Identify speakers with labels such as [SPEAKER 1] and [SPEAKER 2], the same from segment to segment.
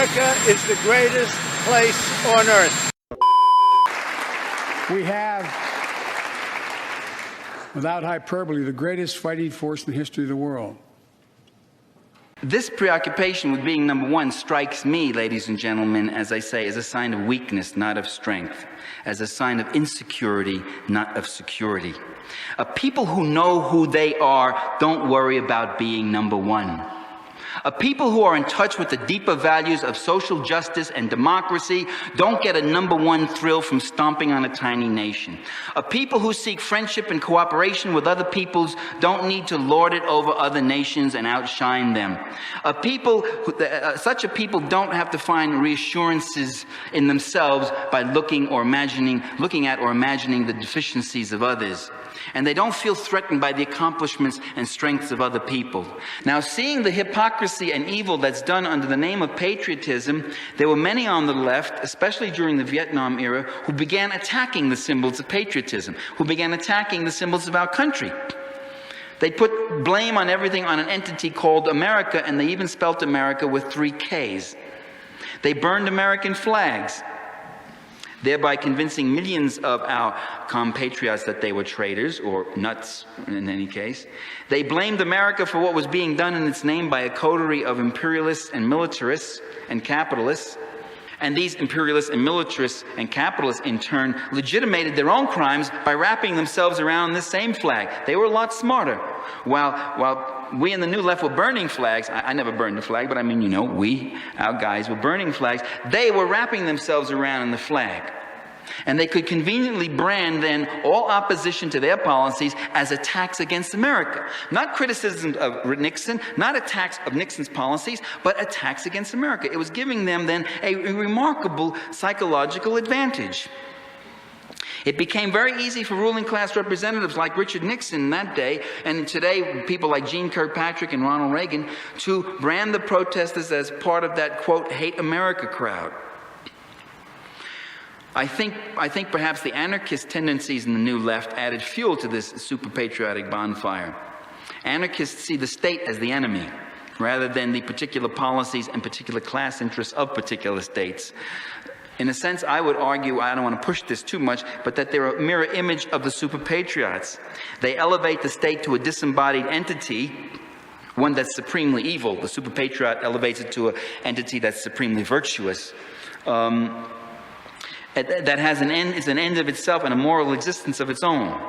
[SPEAKER 1] America is the greatest place on earth.
[SPEAKER 2] We have, without hyperbole, the greatest fighting force in the history of the world.
[SPEAKER 3] This preoccupation with being number one strikes me, ladies and gentlemen, as I say, as a sign of weakness, not of strength, as a sign of insecurity, not of security. People who know who they are don't worry about being number one. People who are in touch with the deeper values of social justice and democracy don't get a number one thrill from stomping on a tiny nation. People who seek friendship and cooperation with other peoples don't need to lord it over other nations and outshine them. Such a people don't have to find reassurances in themselves by looking at or imagining the deficiencies of others. And they don't feel threatened by the accomplishments and strengths of other people. Now, seeing the hypocrisy and evil that's done under the name of patriotism, there were many on the left, especially during the Vietnam era, who began attacking the symbols of patriotism, who began attacking the symbols of our country. They put blame on everything on an entity called America, and they even spelt America with 3 Ks. They burned American flags, thereby convincing millions of our compatriots that they were traitors, or nuts in any case. They blamed America for what was being done in its name by a coterie of imperialists and militarists and capitalists. And these imperialists and militarists and capitalists, in turn, legitimated their own crimes by wrapping themselves around this same flag. They were a lot smarter. While we in the New Left were burning flags, I never burned a flag, but I mean, you know, our guys were burning flags, they were wrapping themselves around in the flag. And they could conveniently brand then all opposition to their policies as attacks against America. Not criticism of Nixon, not attacks of Nixon's policies, but attacks against America. It was giving them then a remarkable psychological advantage. It became very easy for ruling class representatives like Richard Nixon in that day, and today people like Gene Kirkpatrick and Ronald Reagan, to brand the protesters as part of that, quote, hate America crowd. I think perhaps the anarchist tendencies in the New Left added fuel to this super patriotic bonfire. Anarchists see the state as the enemy, rather than the particular policies and particular class interests of particular states. In a sense, I would argue, I don't want to push this too much, but that they're a mirror image of the super patriots. They elevate the state to a disembodied entity, one that's supremely evil. The super patriot elevates it to an entity that's supremely virtuous. That has an end, is an end of itself and a moral existence of its own.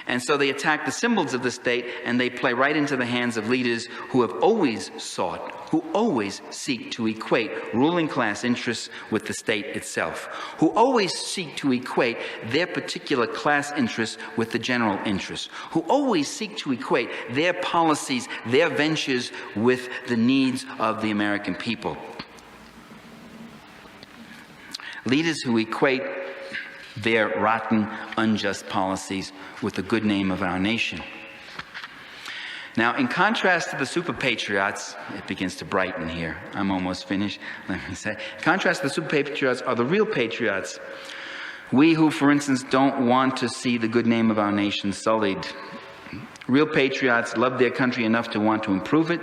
[SPEAKER 3] And so they attack the symbols of the state, and they play right into the hands of leaders who have always sought, who always seek to equate ruling class interests with the state itself, who always seek to equate their particular class interests with the general interests, who always seek to equate their policies, their ventures with the needs of the American people. Leaders who equate their rotten, unjust policies with the good name of our nation. Now, in contrast to the super patriots, it begins to brighten here. I'm almost finished, let me say. In contrast to the super patriots are the real patriots. We who, for instance, don't want to see the good name of our nation sullied. Real patriots love their country enough to want to improve it.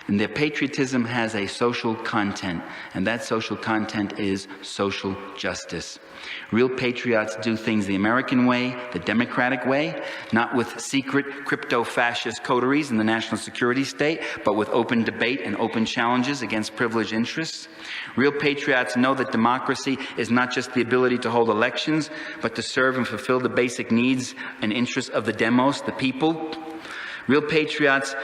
[SPEAKER 3] And their patriotism has a social content, and that social content is social justice. Real patriots do things the American way, the democratic way, not with secret crypto-fascist coteries in the national security state, but with open debate and open challenges against privileged interests. Real patriots know that democracy is not just the ability to hold elections, but to serve and fulfill the basic needs and interests of the demos, the people. Real patriots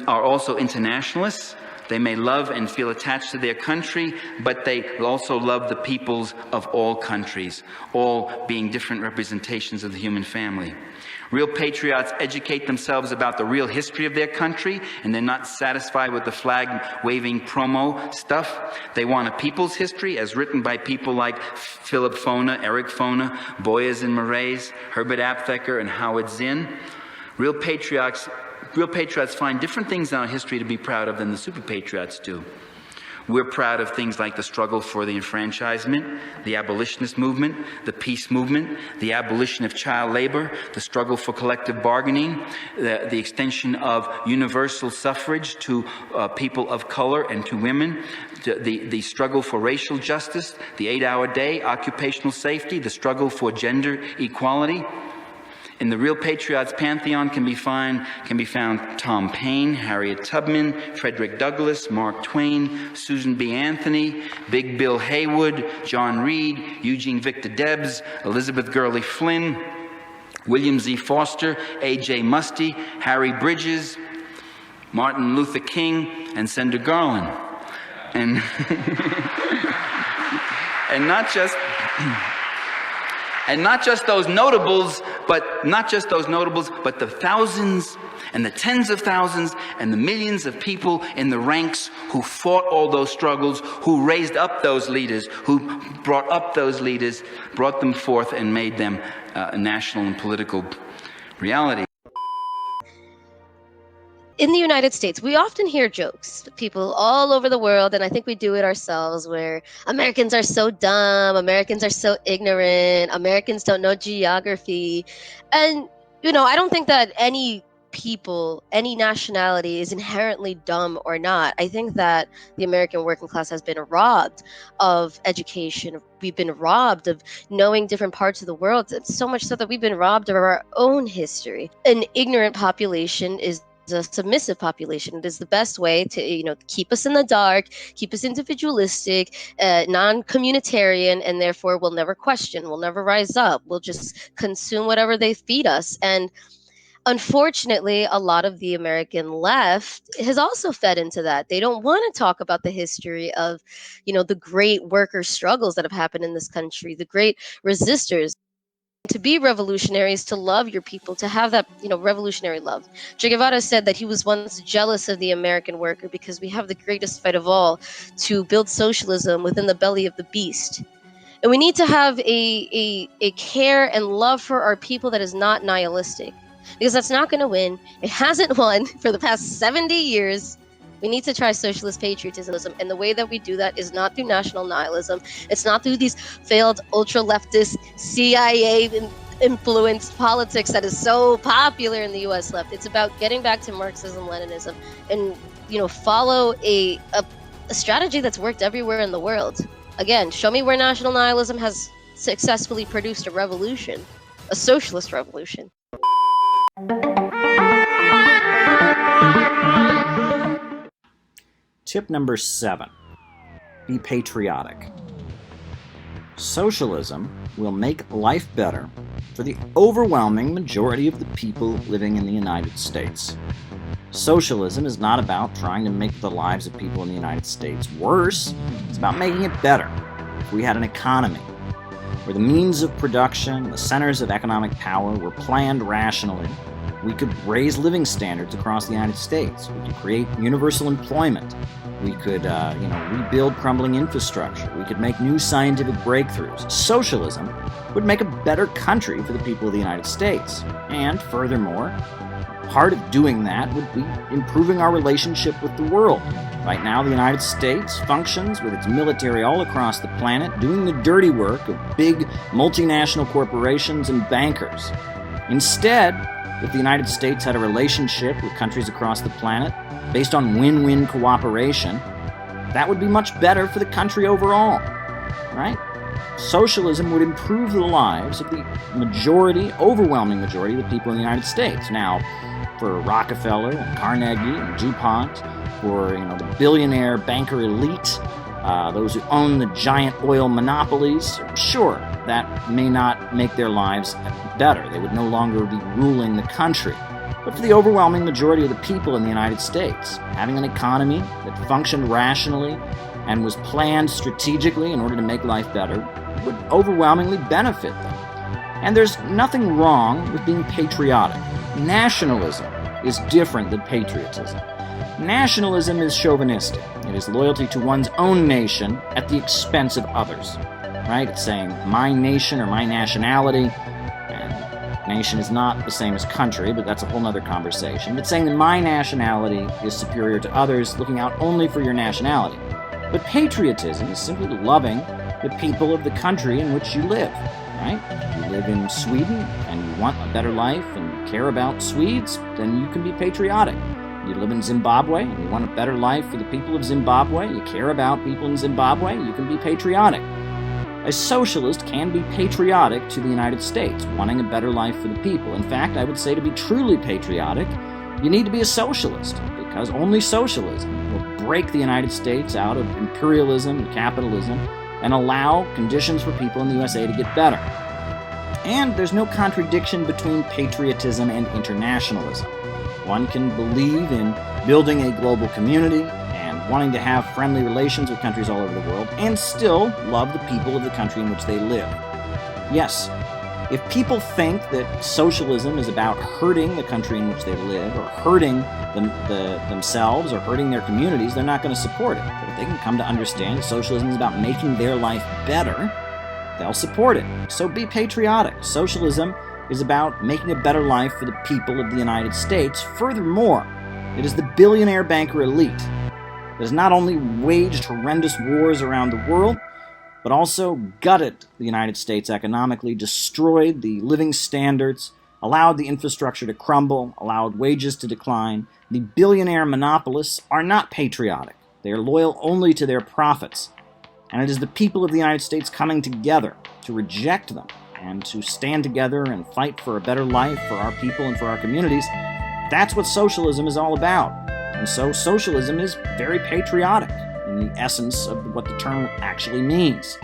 [SPEAKER 3] are also internationalists. They may love and feel attached to their country, but they also love the peoples of all countries, all being different representations of the human family. Real patriots educate themselves about the real history of their country, and they're not satisfied with the flag-waving promo stuff. They want a people's history as written by people like Philip Foner, Eric Foner, Boyers and Maraise, Herbert Aptheker, and Howard Zinn. Real patriots find different things in our history to be proud of than the super patriots do. We're proud of things like the struggle for the enfranchisement, the abolitionist movement, the peace movement, the abolition of child labor, the struggle for collective bargaining, the extension of universal suffrage to people of color and to women, the struggle for racial justice, the 8-hour day, occupational safety, the struggle for gender equality. In the Real Patriots pantheon can be found Tom Paine, Harriet Tubman, Frederick Douglass, Mark Twain, Susan B. Anthony, Big Bill Haywood, John Reed, Eugene Victor Debs, Elizabeth Gurley Flynn, William Z. Foster, A.J. Musty, Harry Bridges, Martin Luther King, and Senator Garland. And, and not just those notables, but the thousands and the tens of thousands and the millions of people in the ranks who fought all those struggles, who raised up those leaders, who brought up those leaders, brought them forth and made them a national and political reality.
[SPEAKER 4] In the United States, we often hear jokes, people all over the world, and I think we do it ourselves, where Americans are so dumb, Americans are so ignorant, Americans don't know geography. And, I don't think that any people, any nationality is inherently dumb or not. I think that the American working class has been robbed of education. We've been robbed of knowing different parts of the world, and so much so that we've been robbed of our own history. An ignorant population is a submissive population. It is the best way to, keep us in the dark, keep us individualistic, non-communitarian, and therefore we'll never question, we'll never rise up. We'll just consume whatever they feed us. And unfortunately, a lot of the American left has also fed into that. They don't want to talk about the history of, the great worker struggles that have happened in this country, the great resistors. To be revolutionary is to love your people, to have that, revolutionary love. Che Guevara said that he was once jealous of the American worker because we have the greatest fight of all to build socialism within the belly of the beast. And we need to have a care and love for our people that is not nihilistic, because that's not going to win. It hasn't won for the past 70 years. We need to try socialist patriotism, and the way that we do that is not through national nihilism. It's not through these failed ultra-leftist CIA-influenced politics that is so popular in the U.S. left. It's about getting back to Marxism-Leninism and, follow a strategy that's worked everywhere in the world. Again, show me where national nihilism has successfully produced a revolution, a socialist revolution.
[SPEAKER 5] Tip number 7, be patriotic. Socialism will make life better for the overwhelming majority of the people living in the United States. Socialism is not about trying to make the lives of people in the United States worse. It's about making it better. If we had an economy where the means of production, the centers of economic power were planned rationally, we could raise living standards across the United States. We could create universal employment. We could, rebuild crumbling infrastructure. We could make new scientific breakthroughs. Socialism would make a better country for the people of the United States. And furthermore, part of doing that would be improving our relationship with the world. Right now, the United States functions with its military all across the planet, doing the dirty work of big multinational corporations and bankers. Instead, if the United States had a relationship with countries across the planet based on win-win cooperation, that would be much better for the country overall, right? Socialism would improve the lives of the overwhelming majority of the people in the United States. Now, for Rockefeller and Carnegie and DuPont, for the billionaire banker elite, those who own the giant oil monopolies, sure, that may not make their lives better. They would no longer be ruling the country. But for the overwhelming majority of the people in the United States, having an economy that functioned rationally and was planned strategically in order to make life better would overwhelmingly benefit them. And there's nothing wrong with being patriotic. Nationalism is different than patriotism. Nationalism is chauvinistic. It is loyalty to one's own nation at the expense of others. Right? It's saying my nation or my nationality, and nation is not the same as country, but that's a whole other conversation. It's saying that my nationality is superior to others, looking out only for your nationality. But patriotism is simply loving the people of the country in which you live, right? If you live in Sweden and you want a better life and you care about Swedes, then you can be patriotic. You live in Zimbabwe and you want a better life for the people of Zimbabwe, you care about people in Zimbabwe, you can be patriotic. A socialist can be patriotic to the United States, wanting a better life for the people. In fact, I would say to be truly patriotic, you need to be a socialist, because only socialism will break the United States out of imperialism and capitalism and allow conditions for people in the USA to get better. And there's no contradiction between patriotism and internationalism. One can believe in building a global community and wanting to have friendly relations with countries all over the world and still love the people of the country in which they live. Yes, if people think that socialism is about hurting the country in which they live or hurting themselves or hurting their communities, they're not going to support it. But if they can come to understand that socialism is about making their life better, they'll support it. So be patriotic. Socialism is about making a better life for the people of the United States. Furthermore, it is the billionaire banker elite that has not only waged horrendous wars around the world, but also gutted the United States economically, destroyed the living standards, allowed the infrastructure to crumble, allowed wages to decline. The billionaire monopolists are not patriotic. They are loyal only to their profits. And it is the people of the United States coming together to reject them and to stand together and fight for a better life for our people and for our communities. That's what socialism is all about. And so socialism is very patriotic in the essence of what the term actually means.